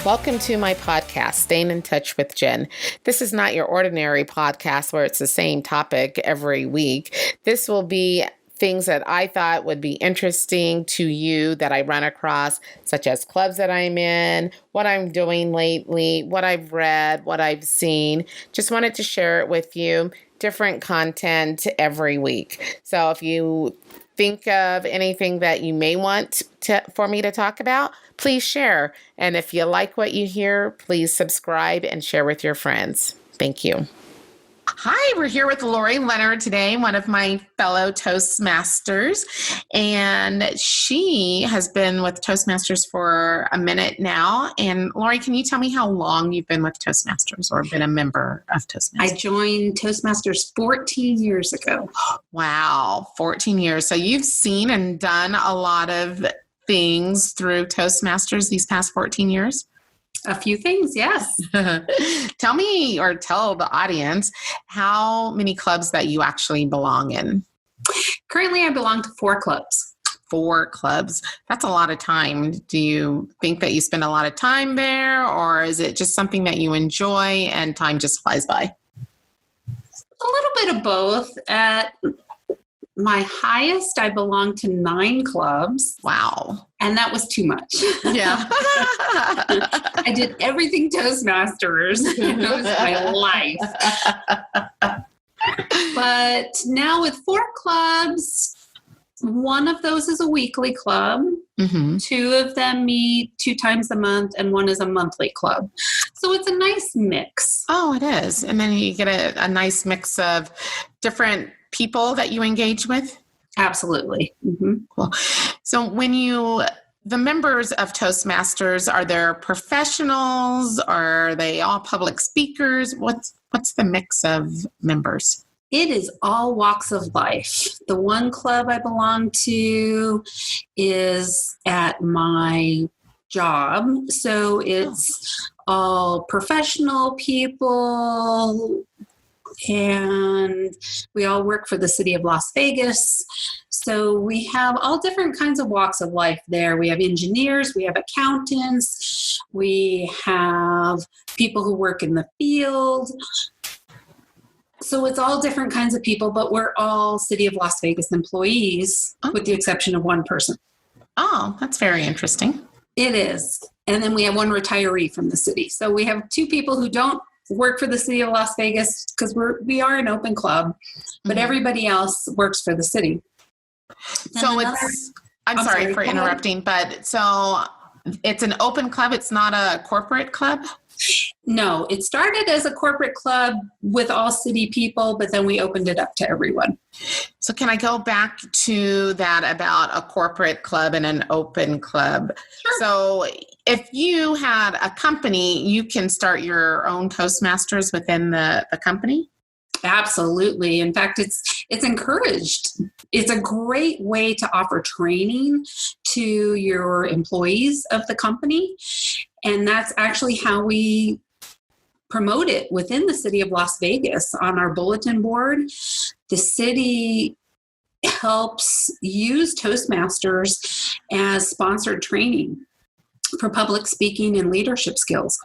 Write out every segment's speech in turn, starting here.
Welcome to my podcast, Staying in Touch with Jen. This is not your ordinary podcast where it's the same topic every week. This will be things that I thought would be interesting to you that I run across, such as clubs that I'm in, what I'm doing lately, what I've read, what I've seen. Just wanted to share it with you. Different content every week. So if you think of anything that you may want for me to talk about, please share. And if you like what you hear, please subscribe and share with your friends. Thank you. Hi, we're here with Laurie Linnert today, one of my fellow Toastmasters, and she has been with Toastmasters for a minute now. And Laurie, can you tell me how long you've been with Toastmasters or been a member of Toastmasters? I joined Toastmasters 14 years ago. Wow, 14 years. So you've seen and done a lot of things through Toastmasters these past 14 years? A few things, yes. Tell me, or tell the audience, how many clubs that you actually belong in. Currently, I belong to 4 clubs. 4 clubs. That's a lot of time. Do you think that you spend a lot of time there, or is it just something that you enjoy and time just flies by? A little bit of both. At my highest, I belonged to 9 clubs. Wow. And that was too much. Yeah. I did everything Toastmasters. It was my life. But now with 4 clubs, one of those is a weekly club. Mm-hmm. 2 of them meet 2 times a month, and 1 is a monthly club. So it's a nice mix. Oh, it is. And then you get a nice mix of different people that you engage with? Absolutely. Mm-hmm. Cool. So the members of Toastmasters, are there professionals? Are they all public speakers? What's the mix of members? It is all walks of life. The one club I belong to is at my job. So it's all professional people, and we all work for the city of Las Vegas. So we have all different kinds of walks of life there. We have engineers, we have accountants, we have people who work in the field. So it's all different kinds of people, but we're all city of Las Vegas employees, with the exception of one person. Oh, that's very interesting. It is. And then we have one retiree from the city. So we have 2 people who don't work for the city of Las Vegas because we are an open club, but everybody else works for the city. So I'm sorry for interrupting, but so it's an open club. It's not a corporate club? No, it started as a corporate club with all city people, but then we opened it up to everyone. So can I go back to that about a corporate club and an open club? Sure. So if you had a company, you can start your own Toastmasters within the company? Absolutely. In fact, it's encouraged. It's a great way to offer training to your employees of the company. And that's actually how we promote it within the city of Las Vegas on our bulletin board. The city helps use Toastmasters as sponsored training for public speaking and leadership skills.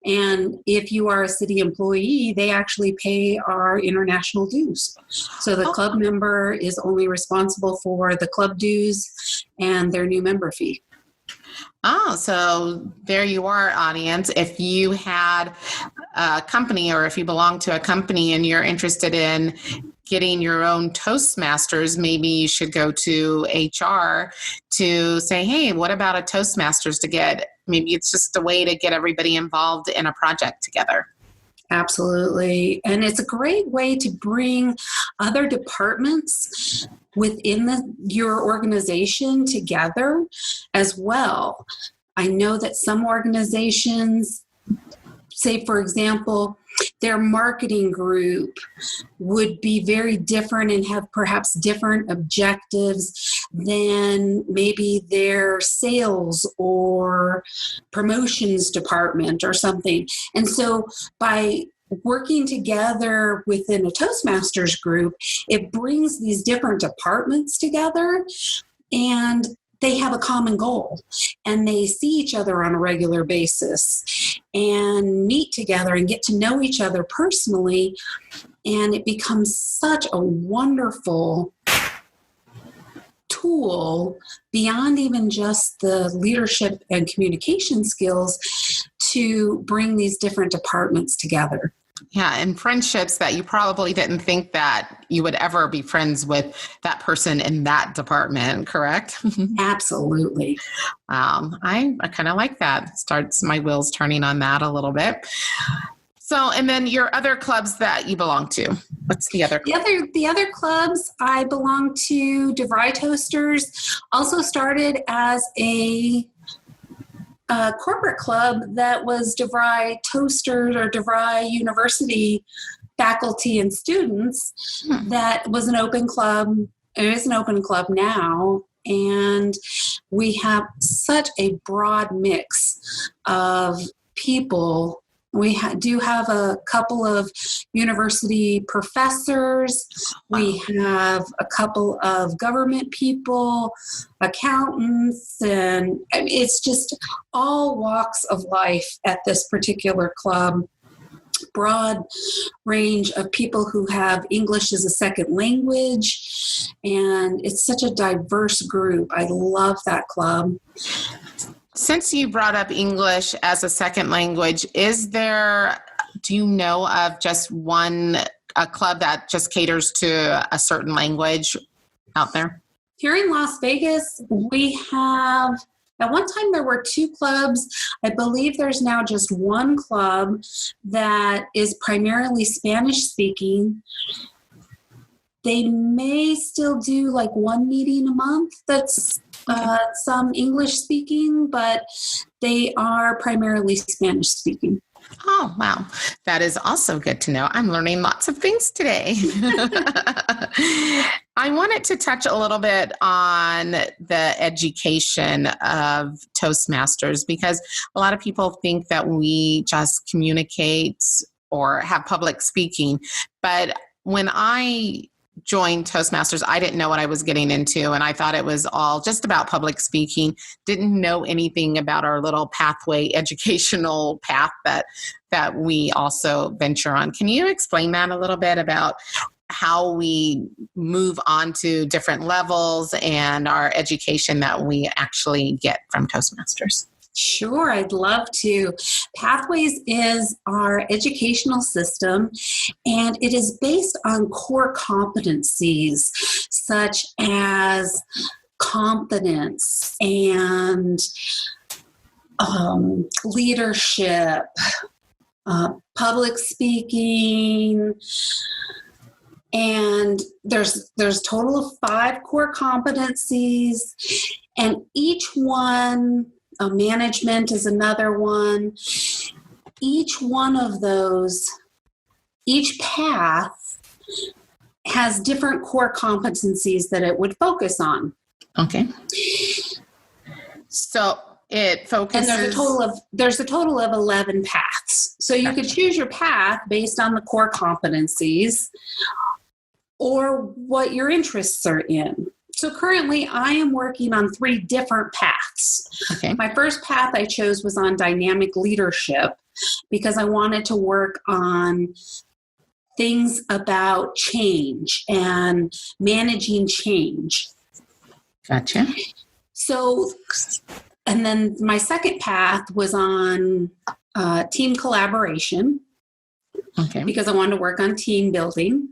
And if you are a city employee, they actually pay our international dues. So the club member is only responsible for the club dues and their new member fee. Oh, so there you are, audience. If you had a company, or if you belong to a company and you're interested in getting your own Toastmasters, maybe you should go to HR to say, hey, what about a Toastmasters to get, maybe it's just a way to get everybody involved in a project together. Absolutely. And it's a great way to bring other departments within your organization together as well. I know that some organizations, say, for example, their marketing group would be very different and have perhaps different objectives than maybe their sales or promotions department or something. And so by working together within a Toastmasters group, it brings these different departments together, and they have a common goal and they see each other on a regular basis and meet together and get to know each other personally. And it becomes such a wonderful tool beyond even just the leadership and communication skills to bring these different departments together. Yeah, and friendships that you probably didn't think that you would ever be friends with that person in that department, correct? Absolutely. I kind of like that. Starts my wheels turning on that a little bit. So, and then your other clubs that you belong to. What's the other club? The other clubs, I belong to DeVry Toasters, also started as a corporate club that was DeVry Toasters or DeVry University faculty and students. That was an open club. It is an open club now. And we have such a broad mix of people. We do have a couple of university professors. We have a couple of government people, accountants, and it's just all walks of life at this particular club. Broad range of people who have English as a second language, and it's such a diverse group. I love that club. Since you brought up English as a second language, do you know of just a club that just caters to a certain language out there? Here in Las Vegas, we have, at one time there were 2 clubs. I believe there's now just 1 club that is primarily Spanish speaking. They may still do like 1 meeting a month that's some English speaking, but they are primarily Spanish speaking. Oh, wow. That is also good to know. I'm learning lots of things today. I wanted to touch a little bit on the education of Toastmasters, because a lot of people think that we just communicate or have public speaking. But when I joined Toastmasters, I didn't know what I was getting into, and I thought it was all just about public speaking. Didn't know anything about our little pathway, educational path that we also venture on. Can you explain that a little bit about how we move on to different levels and our education that we actually get from Toastmasters? Sure, I'd love to. Pathways is our educational system, and it is based on core competencies such as confidence and leadership, public speaking, and there's a total of 5 core competencies, and each one, management is another one. Each one of those, each path has different core competencies that it would focus on. Okay. So it focuses. And there's a total of 11 paths. So you could choose your path based on the core competencies or what your interests are in. So currently I am working on 3 different paths. Okay. My first path I chose was on dynamic leadership because I wanted to work on things about change and managing change. Gotcha. So, and then my second path was on team collaboration. Okay. Because I wanted to work on team building.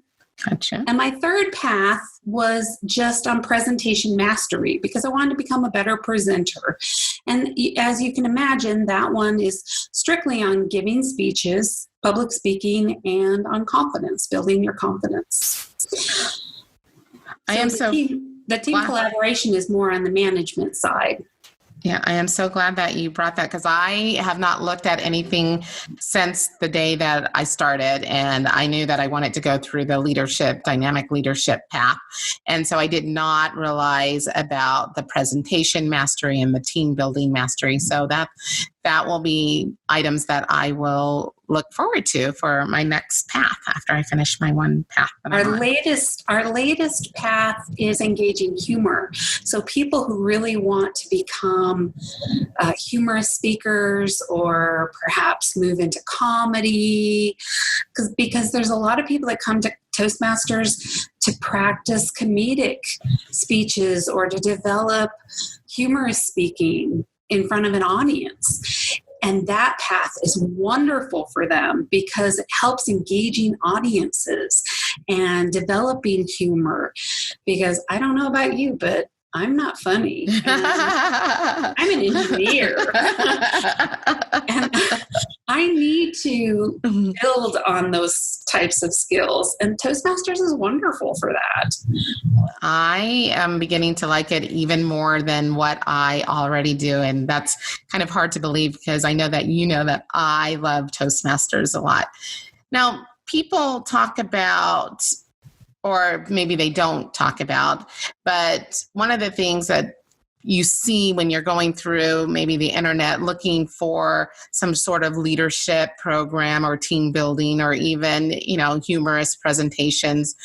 Gotcha. And my third path was just on presentation mastery because I wanted to become a better presenter. And as you can imagine, that one is strictly on giving speeches, public speaking, and on confidence, building your confidence. The team collaboration is more on the management side. Yeah, I am so glad that you brought that because I have not looked at anything since the day that I started, and I knew that I wanted to go through the dynamic leadership path. And so I did not realize about the presentation mastery and the team building mastery. So that will be items that I will look forward to for my next path after I finish my one path that I'm on. Our latest path is engaging humor. So people who really want to become humorous speakers or perhaps move into comedy, because there's a lot of people that come to Toastmasters to practice comedic speeches or to develop humorous speaking in front of an audience. And that path is wonderful for them because it helps engaging audiences and developing humor. Because I don't know about you, but I'm not funny. I'm an engineer. And I need to build on those types of skills. And Toastmasters is wonderful for that. I am beginning to like it even more than what I already do. And that's kind of hard to believe because I know that you know that I love Toastmasters a lot. Now, people talk about, or maybe they don't talk about, but one of the things that you see when you're going through maybe the internet looking for some sort of leadership program or team building or even, humorous presentations,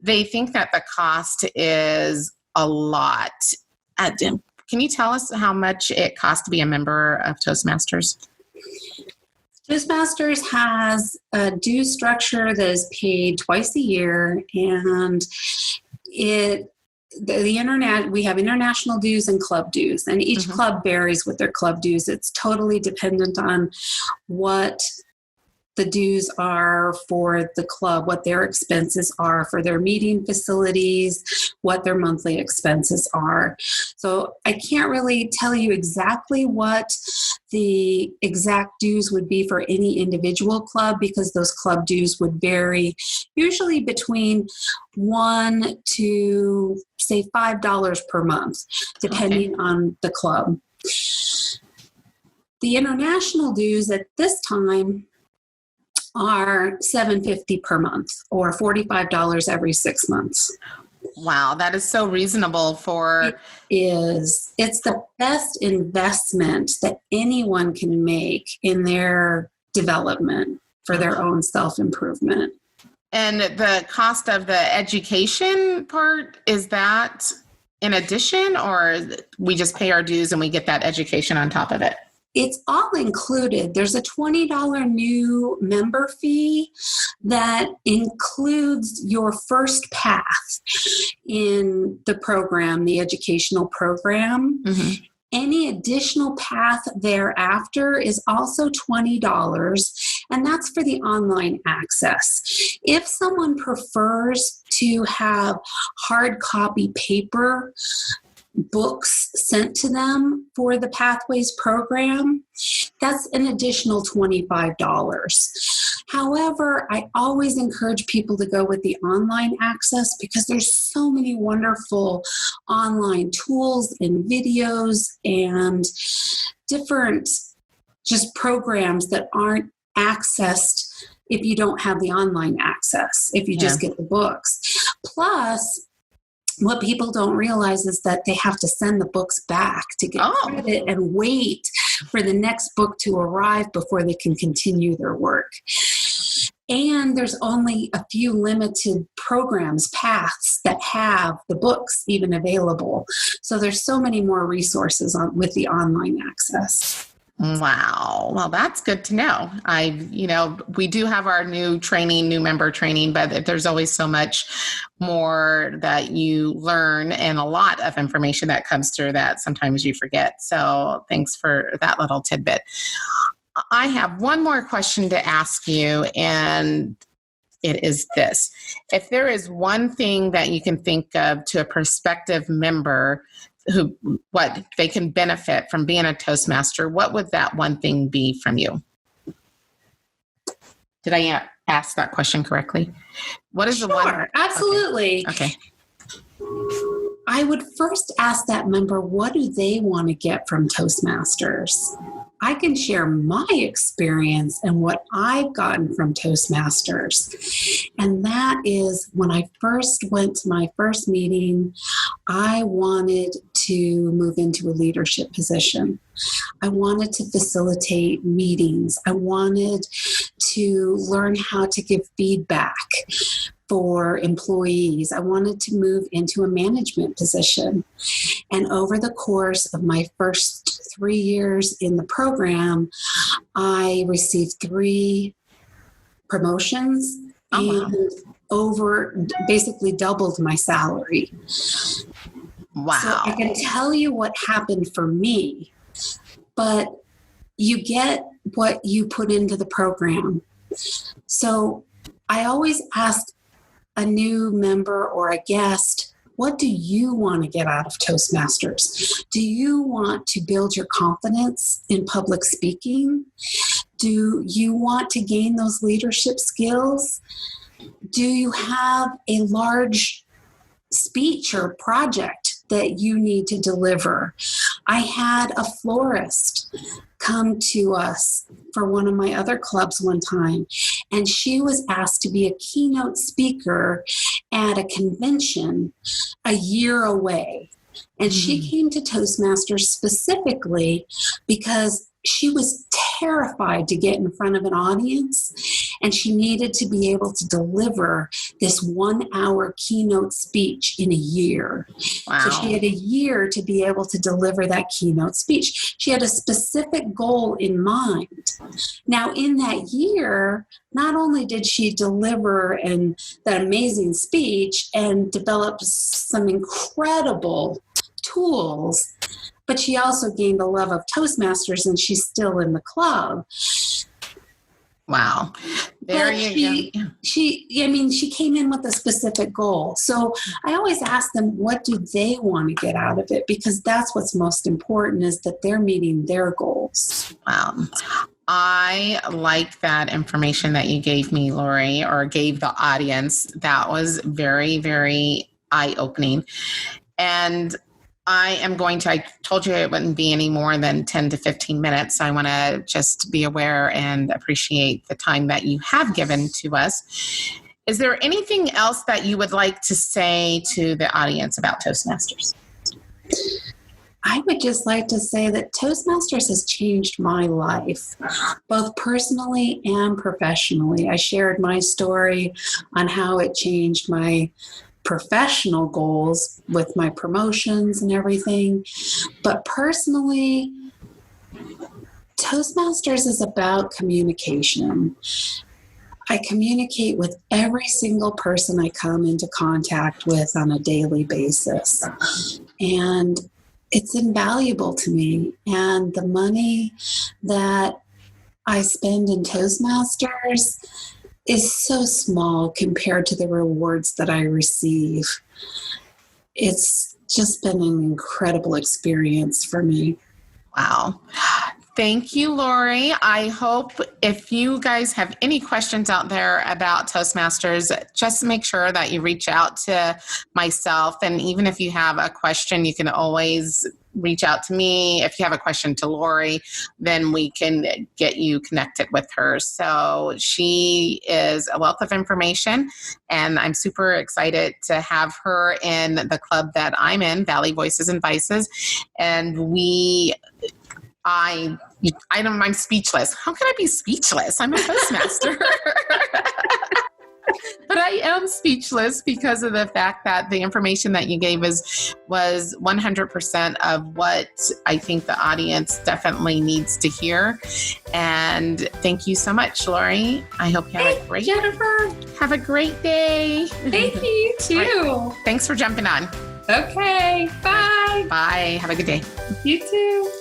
they think that the cost is a lot. Can you tell us how much it costs to be a member of Toastmasters? Toastmasters has a due structure that is paid twice a year, and the internet, we have international dues and club dues, and each club varies with their club dues. It's totally dependent on what the dues are for the club, what their expenses are for their meeting facilities, what their monthly expenses are. So I can't really tell you exactly what the exact dues would be for any individual club because those club dues would vary usually between $1 to say $5 per month, depending on the club. The international dues at this time are $7.50 per month or $45 every 6 months. Wow, that is so reasonable for... It is. It's the best investment that anyone can make in their development for their own self-improvement. And the cost of the education part, is that in addition, or we just pay our dues and we get that education on top of it? It's all included. There's a $20 new member fee that includes your first path in the program, the educational program. Mm-hmm. Any additional path thereafter is also $20, and that's for the online access. If someone prefers to have hard copy paper books sent to them for the Pathways program, that's an additional $25. However, I always encourage people to go with the online access because there's so many wonderful online tools and videos and different just programs that aren't accessed if you don't have the online access, if you just get the books. Plus, what people don't realize is that they have to send the books back to get credit and wait for the next book to arrive before they can continue their work. And there's only a few limited programs, paths that have the books even available. So there's so many more resources with the online access. Wow. Well, that's good to know. We do have our new member training, but there's always so much more that you learn and a lot of information that comes through that sometimes you forget. So thanks for that little tidbit. I have one more question to ask you, and it is this. If there is one thing that you can think of to a prospective member what they can benefit from being a Toastmaster, what would that one thing be from you? Did I ask that question correctly? What is the one? Sure, absolutely. Okay. I would first ask that member, what do they want to get from Toastmasters? I can share my experience and what I've gotten from Toastmasters. And that is when I first went to my first meeting, I wanted to move into a leadership position. I wanted to facilitate meetings. I wanted to learn how to give feedback for employees. I wanted to move into a management position. And over the course of my first 3 years in the program, I received 3 promotions and basically doubled my salary. Wow. So I can tell you what happened for me, but you get what you put into the program. So I always ask a new member or a guest, what do you want to get out of Toastmasters? Do you want to build your confidence in public speaking? Do you want to gain those leadership skills? Do you have a large speech or project that you need to deliver? I had a florist come to us for one of my other clubs one time, and she was asked to be a keynote speaker at a convention a year away. And she came to Toastmasters specifically because she was terrified to get in front of an audience, and she needed to be able to deliver this 1-hour keynote speech in a year. Wow. So she had a year to be able to deliver that keynote speech. She had a specific goal in mind. Now, in that year, not only did she deliver that amazing speech and develop some incredible tools, but she also gained the love of Toastmasters, and she's still in the club. Wow. There you go. She came in with a specific goal. So I always ask them, what do they want to get out of it? Because that's what's most important, is that they're meeting their goals. Wow. I like that information that you gave me, Laurie, or gave the audience. That was very, very eye-opening. And I told you it wouldn't be any more than 10 to 15 minutes. I want to just be aware and appreciate the time that you have given to us. Is there anything else that you would like to say to the audience about Toastmasters? I would just like to say that Toastmasters has changed my life, both personally and professionally. I shared my story on how it changed my professional goals with my promotions and everything. But personally, Toastmasters is about communication. I communicate with every single person I come into contact with on a daily basis. And it's invaluable to me. And the money that I spend in Toastmasters is so small compared to the rewards that I receive. It's just been an incredible experience for me. Wow. Thank you, Laurie. I hope if you guys have any questions out there about Toastmasters, just make sure that you reach out to myself. And even if you have a question, you can always reach out to me. If you have a question to Laurie, then we can get you connected with her. So she is a wealth of information, and I'm super excited to have her in the club that I'm in, Valley Voices and Vices. And I'm speechless. How can I be speechless? I'm a Toastmaster. But I am speechless because of the fact that the information that you gave was 100% of what I think the audience definitely needs to hear. And thank you so much, Laurie. I hope you have a great day. Thank you, too. Right. Thanks for jumping on. Okay. Bye. Bye. Have a good day. You too.